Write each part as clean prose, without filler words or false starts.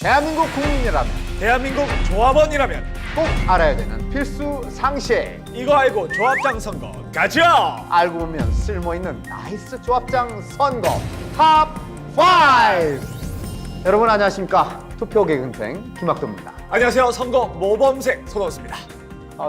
대한민국 국민이라면 대한민국 조합원이라면 꼭 알아야 되는 필수 상식. 이거 알고 조합장 선거 가자! 알고 보면 쓸모있는 나이스 조합장 선거 탑 5. 여러분 안녕하십니까? 투표 개근생 김학도입니다. 안녕하세요. 선거 모범생 손원수입니다.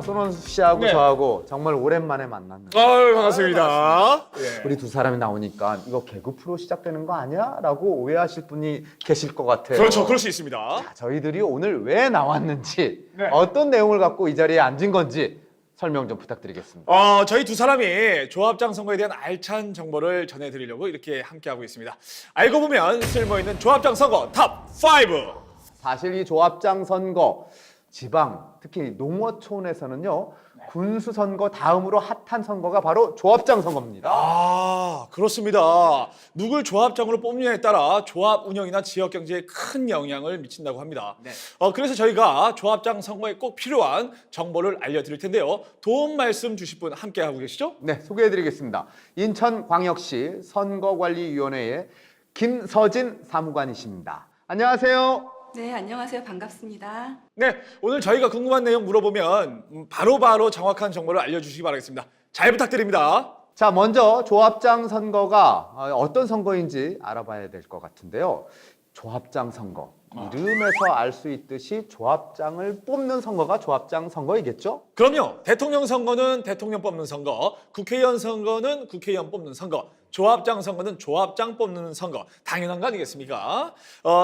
손원수 씨하고 네. 저하고 정말 오랜만에 만났는데 아유, 반갑습니다. 우리 두 사람이 나오니까 이거 개그 프로 시작되는 거 아니야? 라고 오해하실 분이 계실 것 같아요. 그렇죠. 그럴 수 있습니다. 자, 저희들이 오늘 왜 나왔는지 네. 어떤 내용을 갖고 이 자리에 앉은 건지 설명 좀 부탁드리겠습니다. 저희 두 사람이 조합장 선거에 대한 알찬 정보를 전해드리려고 이렇게 함께하고 있습니다. 알고 보면 쓸모있는 조합장 선거 탑 5! 사실 이 조합장 선거 지방 특히 농어촌에서는요 군수 선거 다음으로 핫한 선거가 바로 조합장 선거입니다. 그렇습니다. 누굴 조합장으로 뽑느냐에 따라 조합 운영이나 지역 경제에 큰 영향을 미친다고 합니다. 네. 그래서 저희가 조합장 선거에 꼭 필요한 정보를 알려드릴 텐데요. 도움 말씀 주실 분 함께 하고 계시죠? 네, 소개해드리겠습니다. 인천광역시 선거관리위원회의 김서진 사무관이십니다. 안녕하세요. 네, 안녕하세요. 반갑습니다. 네, 오늘 저희가 궁금한 내용 물어보면 바로바로 정확한 정보를 알려주시기 바라겠습니다. 잘 부탁드립니다. 자, 먼저 조합장 선거가 어떤 선거인지 알아봐야 될 것 같은데요. 조합장 선거. 이름에서 알 수 있듯이 조합장을 뽑는 선거가 조합장 선거이겠죠? 그럼요. 대통령 선거는 대통령 뽑는 선거, 국회의원 선거는 국회의원 뽑는 선거, 조합장 선거는 조합장 뽑는 선거. 당연한 거 아니겠습니까?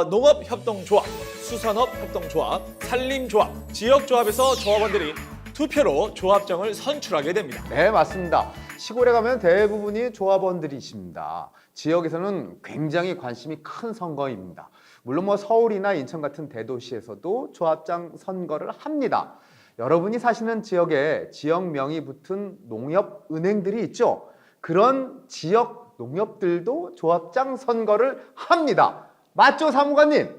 농업협동조합, 수산업협동조합, 산림조합, 지역조합에서 조합원들이 투표로 조합장을 선출하게 됩니다. 네, 맞습니다. 시골에 가면 대부분이 조합원들이십니다. 지역에서는 굉장히 관심이 큰 선거입니다. 물론 서울이나 인천 같은 대도시에서도 조합장 선거를 합니다. 여러분이 사시는 지역에 지역명이 붙은 농협은행들이 있죠. 그런 지역 농협들도 조합장 선거를 합니다. 맞죠, 사무관님?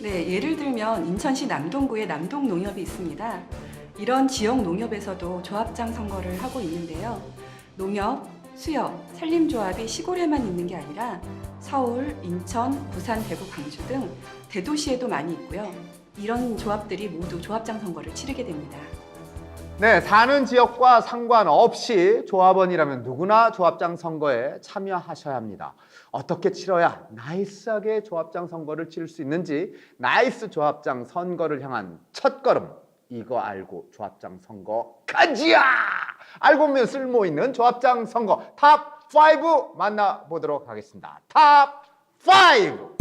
네, 예를 들면 인천시 남동구에 남동농협이 있습니다. 이런 지역 농협에서도 조합장 선거를 하고 있는데요. 농협, 수협, 산림조합이 시골에만 있는 게 아니라 서울, 인천, 부산, 대구, 광주 등 대도시에도 많이 있고요. 이런 조합들이 모두 조합장 선거를 치르게 됩니다. 네, 사는 지역과 상관없이 조합원이라면 누구나 조합장 선거에 참여하셔야 합니다. 어떻게 치러야 나이스하게 조합장 선거를 치를 수 있는지 나이스 조합장 선거를 향한 첫걸음. 이거 알고 조합장 선거 가지야! 알고 보면 쓸모있는 조합장 선거 탑 5 만나보도록 하겠습니다. 탑 5!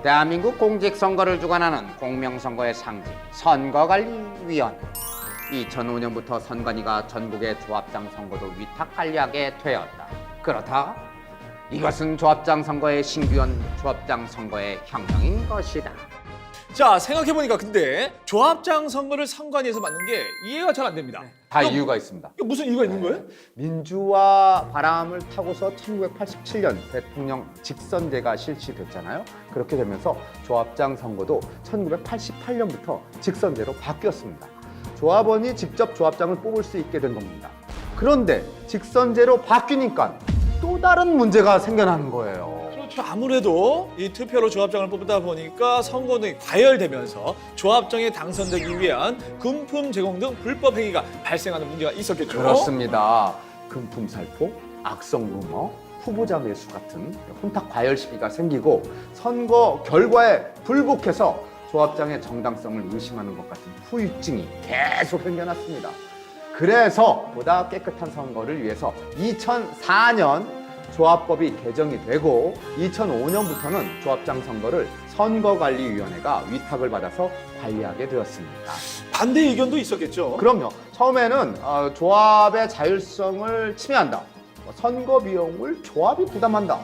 대한민국 공직선거를 주관하는 공명선거의 상징 선거관리위원회. 2005년부터 선관위가 전국의 조합장 선거도 위탁관리하게 되었다. 그렇다. 이것은 조합장 선거의 신규현 조합장 선거의 혁명인 것이다. 자, 생각해보니까 근데 조합장 선거를 선관위에서 맡는 게 이해가 잘 안 됩니다. 다 이거 이유가 있습니다. 이거 무슨 이유가 있는 거예요? 민주화 바람을 타고서 1987년 대통령 직선제가 실시됐잖아요. 그렇게 되면서 조합장 선거도 1988년부터 직선제로 바뀌었습니다. 조합원이 직접 조합장을 뽑을 수 있게 된 겁니다. 그런데 직선제로 바뀌니까 또 다른 문제가 생겨나는 거예요. 그렇죠. 아무래도 이 투표로 조합장을 뽑다 보니까 선거는 과열되면서 조합장에 당선되기 위한 금품 제공 등 불법 행위가 발생하는 문제가 있었겠죠. 그렇습니다. 금품 살포, 악성 루머, 후보자 매수 같은 혼탁 과열 시비가 생기고 선거 결과에 불복해서 조합장의 정당성을 의심하는 것 같은 후유증이 계속 생겨났습니다. 그래서 보다 깨끗한 선거를 위해서 2004년 조합법이 개정이 되고 2005년부터는 조합장 선거를 선거관리위원회가 위탁을 받아서 관리하게 되었습니다. 반대 의견도 있었겠죠. 그럼요. 처음에는 조합의 자율성을 침해한다. 선거 비용을 조합이 부담한다.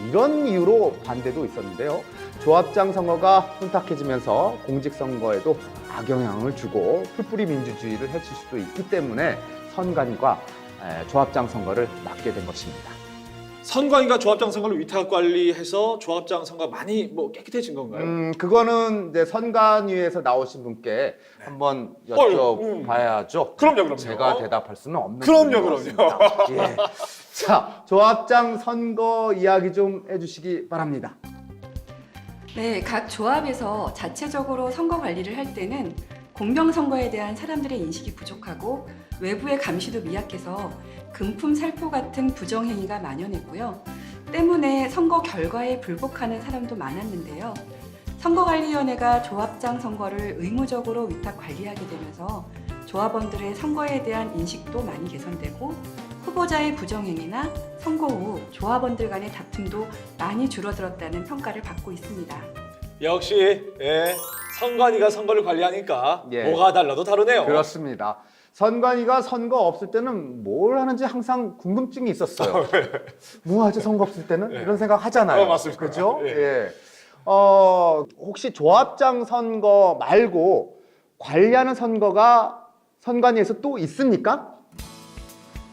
이런 이유로 반대도 있었는데요. 조합장 선거가 혼탁해지면서 공직선거에도 악영향을 주고 풀뿌리 민주주의를 해칠 수도 있기 때문에 선관위가 조합장 선거를 맡게 된 것입니다. 선관위가 조합장 선거를 위탁 관리해서 조합장 선거 많이 뭐 깨끗해진 건가요? 그거는 이제 선관위에서 나오신 분께 한번 여쭤봐야죠. 그럼요. 제가 대답할 수는 없는 그럼요. 부분이었습니다. 예. 자, 조합장 선거 이야기 좀 해주시기 바랍니다. 네, 각 조합에서 자체적으로 선거 관리를 할 때는 공정선거에 대한 사람들의 인식이 부족하고 외부의 감시도 미약해서 금품 살포 같은 부정행위가 만연했고요. 때문에 선거 결과에 불복하는 사람도 많았는데요. 선거관리위원회가 조합장 선거를 의무적으로 위탁 관리하게 되면서 조합원들의 선거에 대한 인식도 많이 개선되고 후보자의 부정행위나 선거 후 조합원들 간의 다툼도 많이 줄어들었다는 평가를 받고 있습니다. 역시 선관위가 선거를 관리하니까 예. 뭐가 달라도 다르네요. 그렇습니다. 선관위가 선거 없을 때는 뭘 하는지 항상 궁금증이 있었어요. 뭐 하지 선거 없을 때는? 예. 이런 생각 하잖아요. 맞습니다. 그죠? 예. 예. 혹시 조합장 선거 말고 관리하는 선거가 선관위에서 또 있습니까?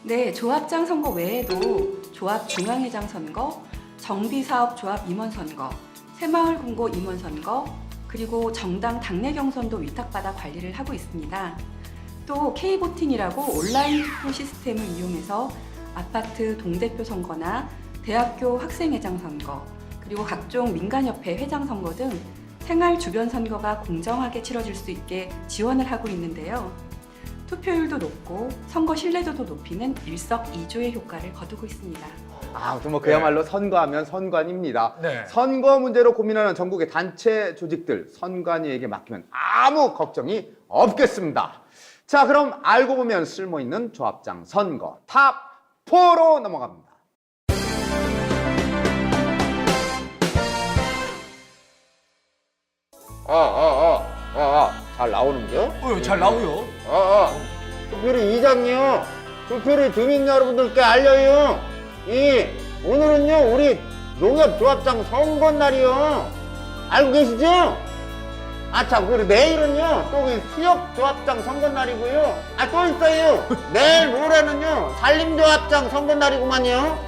네, 조합장 선거 외에도 조합 중앙회장 선거, 정비사업 조합 임원 선거, 새마을 공고 임원 선거, 그리고 정당 당내 경선도 위탁받아 관리를 하고 있습니다. 또 K보팅이라고 온라인 투표 시스템을 이용해서 아파트 동대표 선거나 대학교 학생회장 선거, 그리고 각종 민간협회 회장 선거 등 생활 주변 선거가 공정하게 치러질 수 있게 지원을 하고 있는데요. 투표율도 높고 선거 신뢰도도 높이는 일석이조의 효과를 거두고 있습니다. 뭐 그야말로 선거하면 선관입니다. 네. 선거 문제로 고민하는 전국의 단체 조직들 선관위에게 맡기면 아무 걱정이 없겠습니다. 자, 그럼 알고 보면 쓸모있는 조합장 선거 탑 4로 넘어갑니다. 잘 나오는데요? 잘 나오요. 투표를 이장요. 투표를 주민 여러분들께 알려요. 오늘은요 우리 농협조합장 선거 날이요. 알고 계시죠? 참, 그리고 내일은요 또 수협조합장 선거 날이고요. 또 있어요. 내일 모레는요 산림조합장 선거 날이구만요.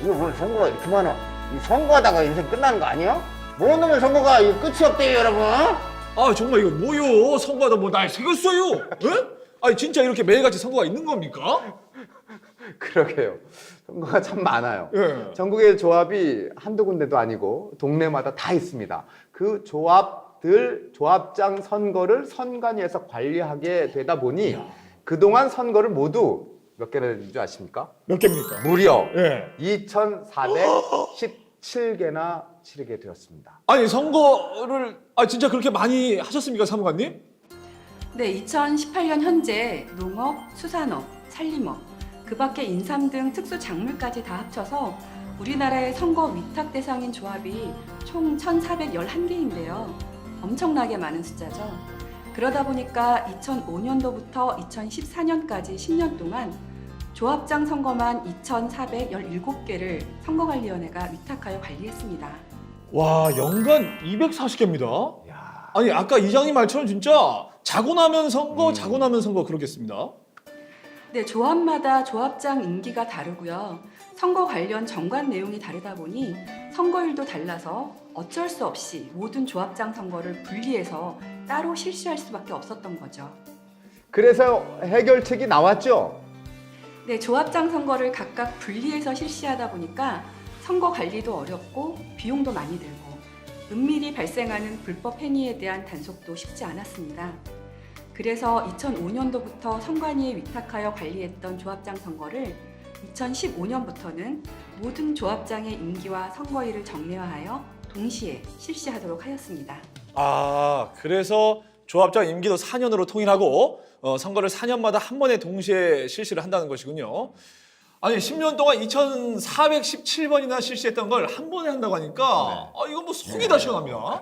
이거 오늘 선거가 이렇게 많아. 이 선거하다가 인생 끝나는 거 아니야? 뭔 놈의 선거가 끝이 없대요, 여러분. 정말 이거 뭐요? 선거하다 뭐 날 새겼어요? 예? 진짜 이렇게 매일같이 선거가 있는 겁니까? 그러게요. 선거가 참 많아요. 예. 전국의 조합이 한두 군데도 아니고 동네마다 다 있습니다. 그 조합장 선거를 선관위에서 관리하게 되다 보니 그동안 선거를 모두 몇 개나 되는 줄 아십니까? 몇 개입니까? 무려 예. 2,417개나 치르게 되었습니다. 선거를 진짜 그렇게 많이 하셨습니까, 사무관님? 네, 2018년 현재 농업, 수산업, 산림업, 그 밖에 인삼 등 특수 작물까지 다 합쳐서 우리나라의 선거 위탁 대상인 조합이 총 1,411개인데요. 엄청나게 많은 숫자죠. 그러다 보니까 2005년도부터 2014년까지 10년 동안 조합장 선거만 2,417개를 선거관리위원회가 위탁하여 관리했습니다. 와, 연간 240개입니다. 아까 이장님 말처럼 진짜 자고 나면 선거 그러겠습니다. 네, 조합마다 조합장 임기가 다르고요. 선거 관련 정관 내용이 다르다 보니 선거일도 달라서 어쩔 수 없이 모든 조합장 선거를 분리해서 따로 실시할 수밖에 없었던 거죠. 그래서 해결책이 나왔죠? 네, 조합장 선거를 각각 분리해서 실시하다 보니까 선거 관리도 어렵고 비용도 많이 들고 은밀히 발생하는 불법 행위에 대한 단속도 쉽지 않았습니다. 그래서 2005년도부터 선관위에 위탁하여 관리했던 조합장 선거를 2015년부터는 모든 조합장의 임기와 선거일을 정례화하여 동시에 실시하도록 하였습니다. 그래서 조합장 임기도 4년으로 통일하고 선거를 4년마다 한 번에 동시에 실시를 한다는 것이군요. 10년 동안 2,417번이나 실시했던 걸 한 번에 한다고 하니까 이건 뭐 속이 다 시원합니다.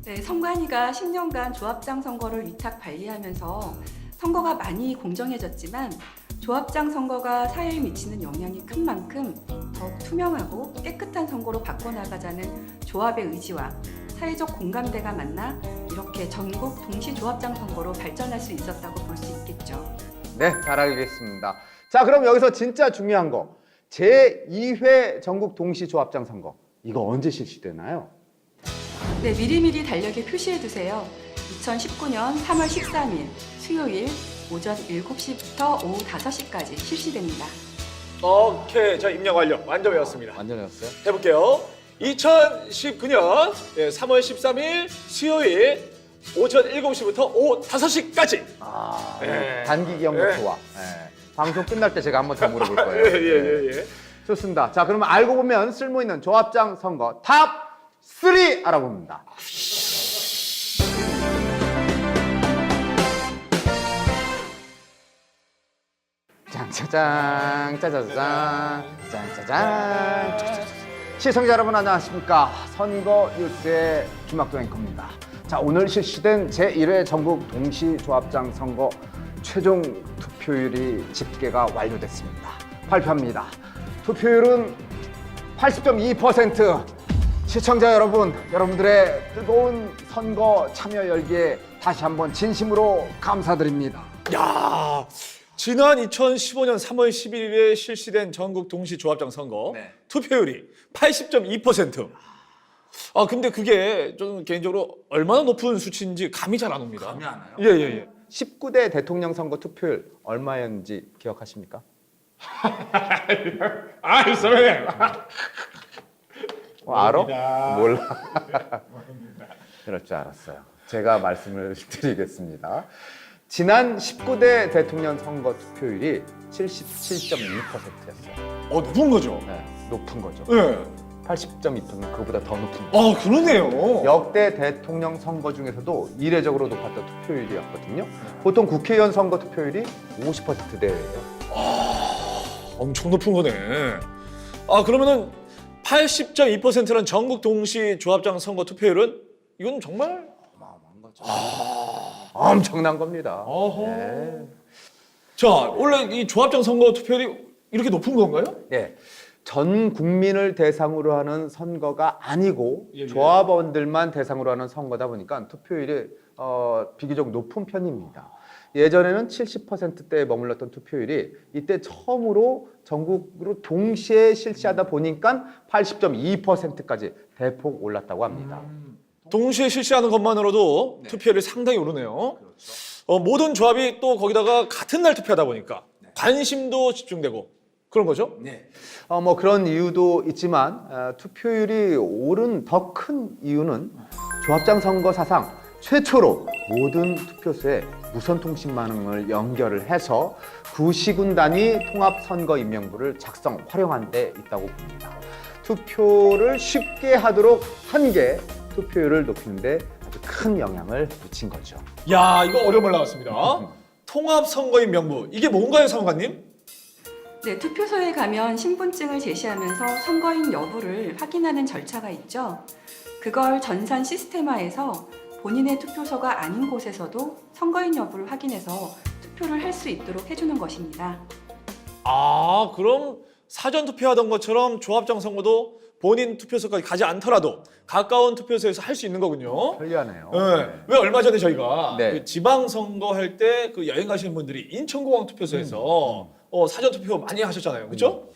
네, 선관위가 10년간 조합장 선거를 위탁 관리하면서 선거가 많이 공정해졌지만 조합장 선거가 사회에 미치는 영향이 큰 만큼 더욱 투명하고 깨끗한 선거로 바꿔나가자는 조합의 의지와 사회적 공감대가 만나 이렇게 전국 동시 조합장 선거로 발전할 수 있었다고 볼 수 있겠죠. 네, 잘 알겠습니다. 자, 그럼 여기서 진짜 중요한 거. 제2회 전국 동시조합장 선거 이거 언제 실시되나요? 네, 미리미리 달력에 표시해 두세요. 2019년 3월 13일 수요일 오전 7시부터 오후 5시까지 실시됩니다. 오케이, 자 입력 완료. 완전 외웠습니다. 완전 외웠어요? 해볼게요. 2019년 3월 13일 수요일 오전 7시부터 오후 5시까지. 네. 단기 기억력 네. 좋아. 방송 끝날 때 제가 한 번 더 물어볼 거예요. 예. 좋습니다. 자, 그러면 알고 보면 쓸모 있는 조합장 선거 탑 3 알아봅니다. 짱짜장, 짜자잔, 짱짜장. 시청자 여러분 안녕하십니까? 선거 뉴스의 김학도 앵커입니다. 자, 오늘 실시된 제1회 전국 동시조합장 선거 최종 투표율이 집계가 완료됐습니다. 발표합니다. 투표율은 80.2%. 시청자 여러분, 여러분들의 뜨거운 선거 참여 열기에 다시 한번 진심으로 감사드립니다. 야, 지난 2015년 3월 11일에 실시된 전국 동시조합장 선거 네. 투표율이 80.2%. 아, 근데 그게 좀 개인적으로 얼마나 높은 수치인지 감이 잘 안 옵니다. 감이 안 와요? 예. 19대 대통령 선거 투표율 얼마였는지 기억하십니까? 아, 선배님. 알아? 몰라. 그럴 줄 알았어요. 제가 말씀을 드리겠습니다. 지난 19대 대통령 선거 투표율이 77.2%였어요. 높은 거죠. 네, 높은 거죠. 예. 80.2%는 그보다 더 높은 거죠. 아, 그러네요. 역대 대통령 선거 중에서도 이례적으로 높았던 투표율이었거든요. 보통 국회의원 선거 투표율이 50%대예요. 엄청 높은 거네. 아, 그러면은 80.2%는 전국 동시 조합장 선거 투표율은 이건 정말 어마어마한 거죠. 엄청난 겁니다. 어허. 네. 자, 원래 이 조합장 선거 투표율이 이렇게 높은 건가요? 네. 전 국민을 대상으로 하는 선거가 아니고 예. 조합원들만 대상으로 하는 선거다 보니까 투표율이 비교적 높은 편입니다. 예전에는 70%대에 머물렀던 투표율이 이때 처음으로 전국으로 동시에 실시하다 보니까 80.2%까지 대폭 올랐다고 합니다. 동시에 실시하는 것만으로도 투표율이 상당히 오르네요. 모든 조합이 또 거기다가 같은 날 투표하다 보니까 관심도 집중되고 그런 거죠? 뭐 그런 이유도 있지만 투표율이 오른 더 큰 이유는 조합장 선거 사상 최초로 모든 투표소에 무선 통신망을 연결을 해서 구시군 단위 통합 선거 임명부를 활용한 데 있다고 봅니다. 투표를 쉽게 하도록 한 게 투표율을 높이는 데 아주 큰 영향을 미친 거죠. 야, 이거 어려운 말 나왔습니다. 통합 선거인 명부. 이게 뭔가요, 사무관님? 네, 투표소에 가면 신분증을 제시하면서 선거인 여부를 확인하는 절차가 있죠. 그걸 전산 시스템화해서 본인의 투표소가 아닌 곳에서도 선거인 여부를 확인해서 투표를 할 수 있도록 해주는 것입니다. 아, 그럼 사전 투표하던 것처럼 조합장 선거도 본인 투표소까지 가지 않더라도 가까운 투표소에서 할 수 있는 거군요. 편리하네요. 네. 왜 얼마 전에 저희가 네. 그 지방선거 할 때 그 여행 가시는 분들이 인천공항 투표소에서 사전 투표 많이 하셨잖아요. 그렇죠?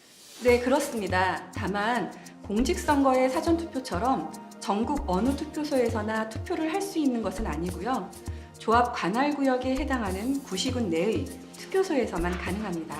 네, 그렇습니다. 다만 공직선거의 사전투표처럼 전국 어느 투표소에서나 투표를 할 수 있는 것은 아니고요. 조합 관할구역에 해당하는 구시군 내의 투표소에서만 가능합니다.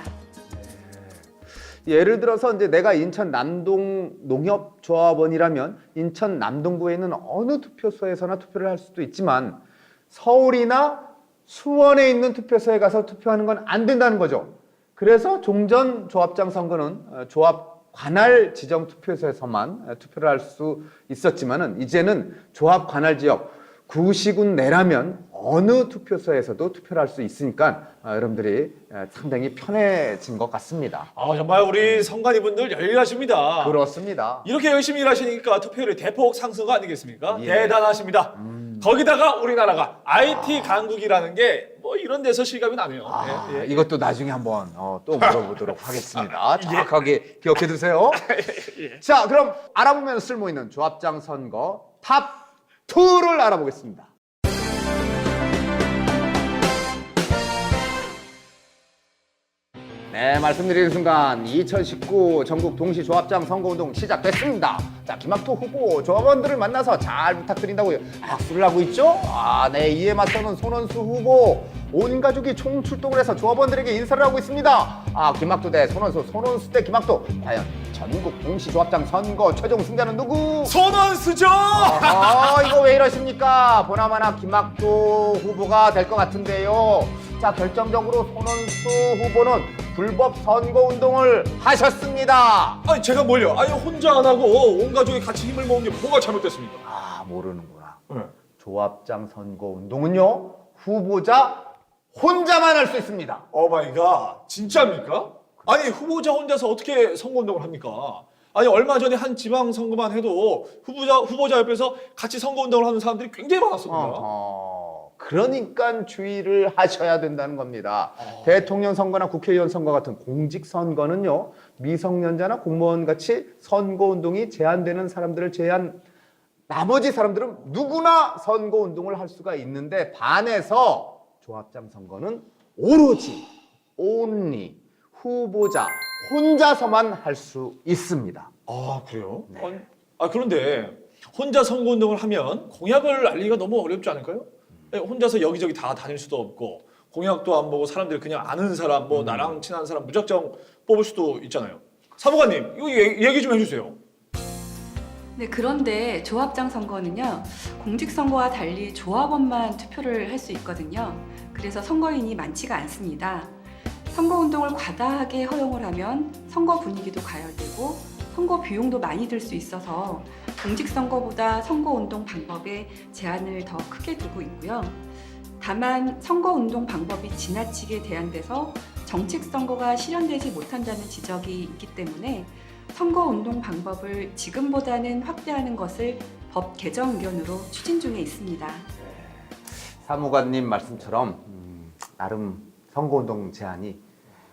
예를 들어서 이제 내가 인천 남동 농협조합원이라면 인천 남동구에 있는 어느 투표소에서나 투표를 할 수도 있지만 서울이나 수원에 있는 투표소에 가서 투표하는 건 안 된다는 거죠. 그래서 종전 조합장 선거는 조합 관할 지정 투표소에서만 투표를 할 수 있었지만은 이제는 조합 관할 지역 구시군 내라면 어느 투표소에서도 투표를 할 수 있으니까 여러분들이 상당히 편해진 것 같습니다. 아, 정말 우리 선관위분들 열일하십니다. 그렇습니다. 이렇게 열심히 일하시니까 투표율이 대폭 상승 아니겠습니까? 예. 대단하십니다. 거기다가 우리나라가 IT 강국이라는 게 뭐 이런 데서 실감이 나네요. 예, 예. 이것도 나중에 한번 또 물어보도록 하겠습니다. 정확하게 기억해 두세요. 자, 그럼 알아보면 쓸모있는 조합장 선거 탑 2를 알아보겠습니다. 네, 말씀드리는 순간 2019 전국 동시조합장 선거운동 시작됐습니다. 자, 김학도 후보 조합원들을 만나서 잘 부탁드린다고 악수를 하고 있죠? 네, 이에 맞서는 손원수 후보 온 가족이 총출동을 해서 조합원들에게 인사를 하고 있습니다. 김학도 대 손원수, 손원수 대 김학도. 과연 전국 동시조합장 선거 최종 승자는 누구? 손원수죠. 이거 왜 이러십니까? 보나마나 김학도 후보가 될 것 같은데요. 자, 결정적으로 손원수 후보는 불법 선거운동을 하셨습니다. 아니 제가 뭘요? 아니 혼자 안 하고 온 가족이 같이 힘을 모은 게 뭐가 잘못됐습니까? 모르는구나. 네. 조합장 선거운동은요, 후보자 혼자만 할 수 있습니다. 오 마이 갓. 진짜입니까? 아니 후보자 혼자서 어떻게 선거운동을 합니까? 아니 얼마 전에 한 지방 선거만 해도 후보자 옆에서 같이 선거운동을 하는 사람들이 굉장히 많았습니다. 그러니까 주의를 하셔야 된다는 겁니다. 대통령 선거나 국회의원 선거 같은 공직 선거는요, 미성년자나 공무원 같이 선거운동이 제한되는 사람들을 제한 나머지 사람들은 누구나 선거운동을 할 수가 있는데, 반해서 조합장 선거는 오로지 only 후보자 혼자서만 할 수 있습니다. 그래요? 네. 그런데 혼자 선거운동을 하면 공약을 알리기가 너무 어렵지 않을까요? 혼자서 여기저기 다 다닐 수도 없고 공약도 안 보고 사람들이 그냥 아는 사람, 나랑 친한 사람 무작정 뽑을 수도 있잖아요. 사무관님, 이거 얘기 좀 해주세요. 네, 그런데 조합장 선거는요, 공직선거와 달리 조합원만 투표를 할 수 있거든요. 그래서 선거인이 많지가 않습니다. 선거운동을 과다하게 허용을 하면 선거 분위기도 가열되고 선거 비용도 많이 들 수 있어서 공직선거보다 선거운동 방법에 제한을 더 크게 두고 있고요. 다만 선거운동 방법이 지나치게 제한돼서 정책선거가 실현되지 못한다는 지적이 있기 때문에 선거운동 방법을 지금보다는 확대하는 것을 법 개정 의견으로 추진 중에 있습니다. 사무관님 말씀처럼 나름 선거운동 제한이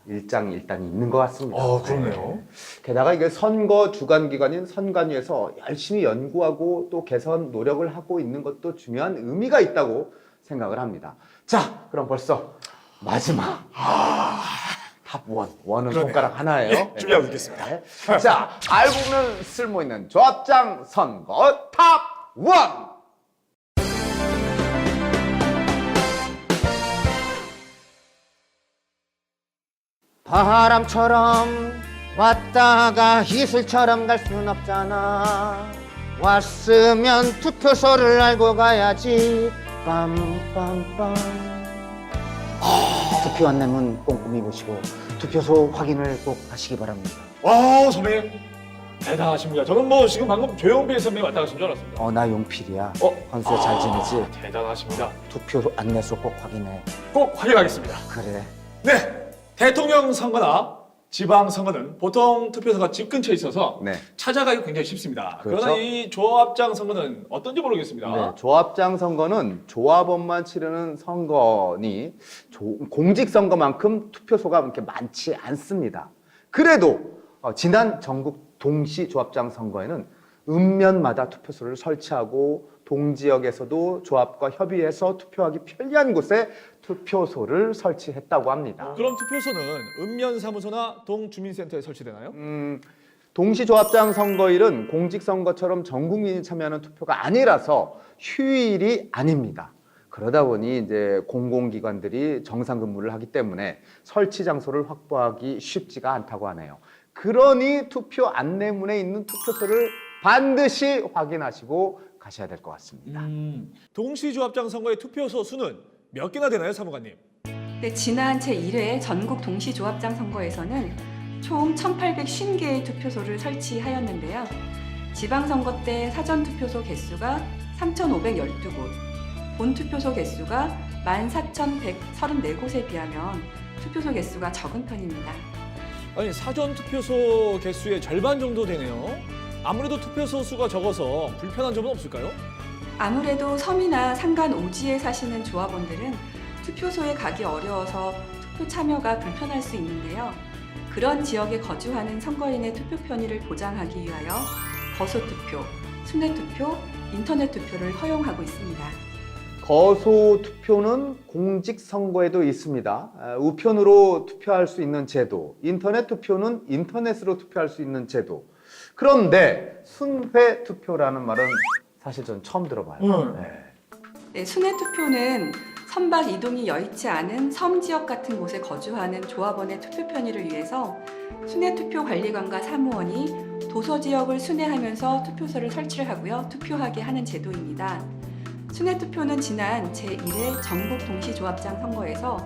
일장일단이 있는 것 같습니다. 그러네요. 게다가 이게 선거 주관기관인 선관위에서 열심히 연구하고 또 개선 노력을 하고 있는 것도 중요한 의미가 있다고 생각을 합니다. 자, 그럼 벌써 마지막 탑 원. 원은 그러네요. 손가락 하나예요. 준비하고 있겠습니다. 네. 자, 알고 보면 쓸모 있는 조합장 선거 탑 원. 바람처럼 왔다가 이슬처럼 갈 순 없잖아. 왔으면 투표소를 알고 가야지. 빰빰빰. 투표 안내문 꼼꼼히 보시고 투표소 확인을 꼭 하시기 바랍니다. 와, 선배님 대단하십니다. 저는 지금 방금 조용필 선배님 왔다 가신 줄 알았습니다. 나 용필이야. 건수야 잘 지내지? 대단하십니다. 투표 안내소 꼭 확인해. 꼭 확인하겠습니다. 그래. 네, 대통령 선거나 지방 선거는 보통 투표소가 집 근처에 있어서 네. 찾아가기 굉장히 쉽습니다. 그렇죠. 그러나 이 조합장 선거는 어떤지 모르겠습니다. 네, 조합장 선거는 조합원만 치르는 선거니 공직선거만큼 투표소가 그렇게 많지 않습니다. 그래도 지난 전국 동시조합장 선거에는 읍면마다 투표소를 설치하고 동지역에서도 조합과 협의해서 투표하기 편리한 곳에 투표소를 설치했다고 합니다. 그럼 투표소는 읍면사무소나 동주민센터에 설치되나요? 동시조합장 선거일은 공직선거처럼 전 국민이 참여하는 투표가 아니라서 휴일이 아닙니다. 그러다 보니 이제 공공기관들이 정상 근무를 하기 때문에 설치 장소를 확보하기 쉽지가 않다고 하네요. 그러니 투표 안내문에 있는 투표소를 반드시 확인하시고 가셔야 될 것 같습니다. 동시조합장 선거의 투표소 수는 몇 개나 되나요, 사무관님? 네, 지난 제1회 전국 동시조합장 선거에서는 총 1,850개의 투표소를 설치하였는데요. 지방선거 때 사전투표소 개수가 3,512곳, 본투표소 개수가 14,134곳에 비하면 투표소 개수가 적은 편입니다. 아니, 사전투표소 개수의 절반 정도 되네요. 아무래도 투표소 수가 적어서 불편한 점은 없을까요? 아무래도 섬이나 산간 오지에 사시는 조합원들은 투표소에 가기 어려워서 투표 참여가 불편할 수 있는데요. 그런 지역에 거주하는 선거인의 투표 편의를 보장하기 위하여 거소투표, 순회투표, 인터넷 투표를 허용하고 있습니다. 거소 투표는 공직선거에도 있습니다. 우편으로 투표할 수 있는 제도, 인터넷 투표는 인터넷으로 투표할 수 있는 제도. 그런데 순회 투표라는 말은 사실 전 처음 들어봐요. 네, 순회 투표는 선박 이동이 여의치 않은 섬 지역 같은 곳에 거주하는 조합원의 투표 편의를 위해서 순회 투표 관리관과 사무원이 도서 지역을 순회하면서 투표소를 설치를 하고요. 투표하게 하는 제도입니다. 순회 투표는 지난 제1회 전국 동시조합장 선거에서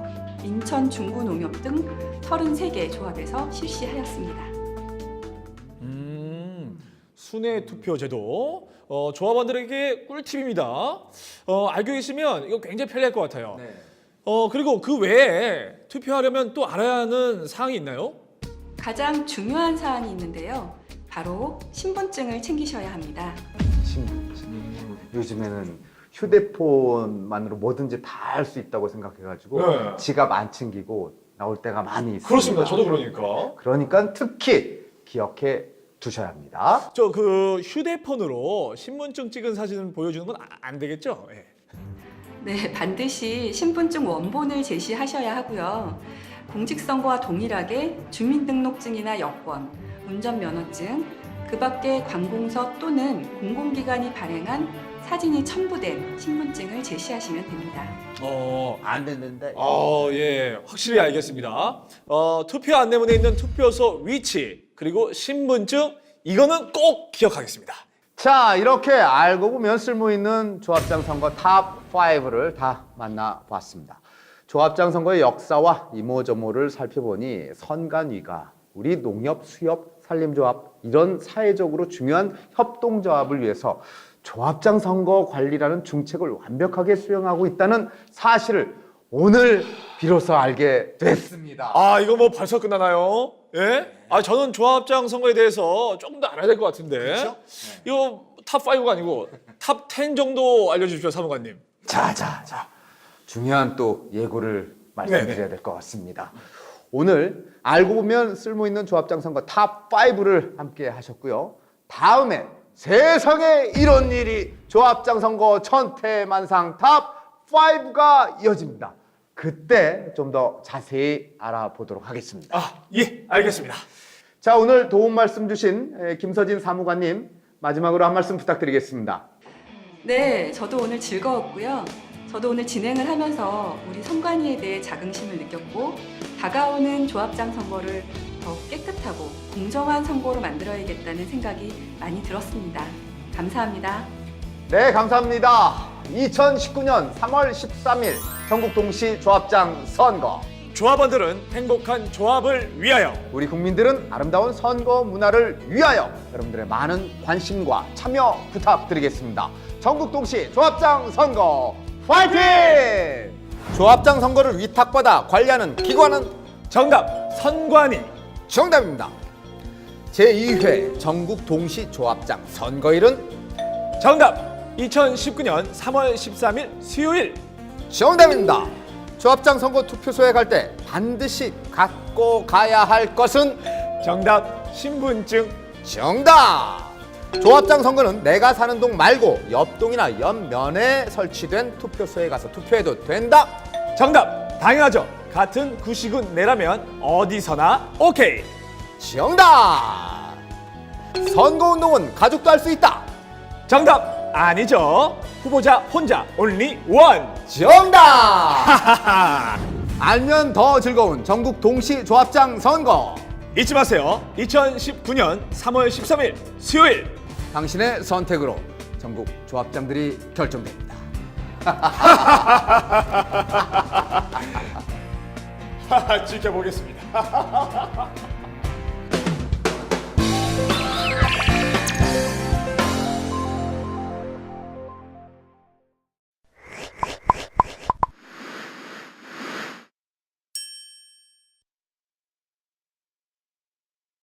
인천 중구농협 등 33개 조합에서 실시하였습니다. 순회 투표 제도 조합원들에게 꿀팁입니다. 알고 계시면 이거 굉장히 편리할 것 같아요. 네. 그리고 그 외에 투표하려면 또 알아야 하는 사항이 있나요? 가장 중요한 사항이 있는데요. 바로 신분증을 챙기셔야 합니다. 요즘에는 휴대폰만으로 뭐든지 다 할 수 있다고 생각해가지고 네. 지갑 안 챙기고 나올 때가 많이 있습니다. 그렇습니다. 저도 그러니까. 그러니까 특히 기억해 두셔야 합니다. 저 그 휴대폰으로 신분증 찍은 사진을 보여주는 건 안 되겠죠? 예. 네, 반드시 신분증 원본을 제시하셔야 하고요. 공직선거와 동일하게 주민등록증이나 여권, 운전면허증, 그 밖에 관공서 또는 공공기관이 발행한 사진이 첨부된 신분증을 제시하시면 됩니다. 안 됐는데. 예, 확실히 알겠습니다. 투표 안내문에 있는 투표소 위치 그리고 신분증 이거는 꼭 기억하겠습니다. 자, 이렇게 알고 보면 쓸모 있는 조합장 선거 탑 5를 다 만나봤습니다. 조합장 선거의 역사와 이모저모를 살펴보니 선관위가 우리 농협, 수협, 산림조합 이런 사회적으로 중요한 협동조합을 위해서 조합장 선거 관리라는 중책을 완벽하게 수행하고 있다는 사실을 오늘 비로소 알게 됐습니다. 이거 뭐 벌써 끝나나요? 예? 저는 조합장 선거에 대해서 조금 더 알아야 될 것 같은데. 그렇죠? 이거 탑 5가 아니고 탑 10 정도 알려주십시오, 사무관님. 자. 중요한 또 예고를 말씀드려야 될 것 같습니다. 오늘 알고 보면 쓸모 있는 조합장 선거 탑 5를 함께 하셨고요. 다음에 세상에 이런 일이 조합장 선거 천태만상 탑 5가 이어집니다. 그때 좀 더 자세히 알아보도록 하겠습니다. 예, 알겠습니다. 자, 오늘 도움 말씀 주신 김서진 사무관님 마지막으로 한 말씀 부탁드리겠습니다. 네, 저도 오늘 즐거웠고요. 저도 오늘 진행을 하면서 우리 선관위에 대해 자긍심을 느꼈고 다가오는 조합장 선거를 더 깨끗하고 공정한 선거로 만들어야겠다는 생각이 많이 들었습니다. 감사합니다. 네, 감사합니다. 2019년 3월 13일 전국 동시 조합장 선거. 조합원들은 행복한 조합을 위하여, 우리 국민들은 아름다운 선거 문화를 위하여 여러분들의 많은 관심과 참여 부탁드리겠습니다. 전국 동시 조합장 선거 파이팅! 조합장 선거를 위탁받아 관리하는 기관은 정답 선관위. 정답입니다. 제2회 전국 동시 조합장 선거일은 정답 2019년 3월 13일 수요일. 정답입니다. 조합장 선거 투표소에 갈 때 반드시 갖고 가야 할 것은 정답 신분증. 정답. 조합장 선거는 내가 사는 동 말고 옆 동이나 옆면에 설치된 투표소에 가서 투표해도 된다. 정답 당연하죠. 같은 구시군 내라면 어디서나 오케이. 정답. 선거운동은 가족도 할 수 있다. 정답 아니죠. 후보자 혼자 only one. 정답. 알면 더 즐거운 전국 동시 조합장 선거. 잊지 마세요. 2019년 3월 13일 수요일. 당신의 선택으로 전국 조합장들이 결정됩니다. 지켜보겠습니다.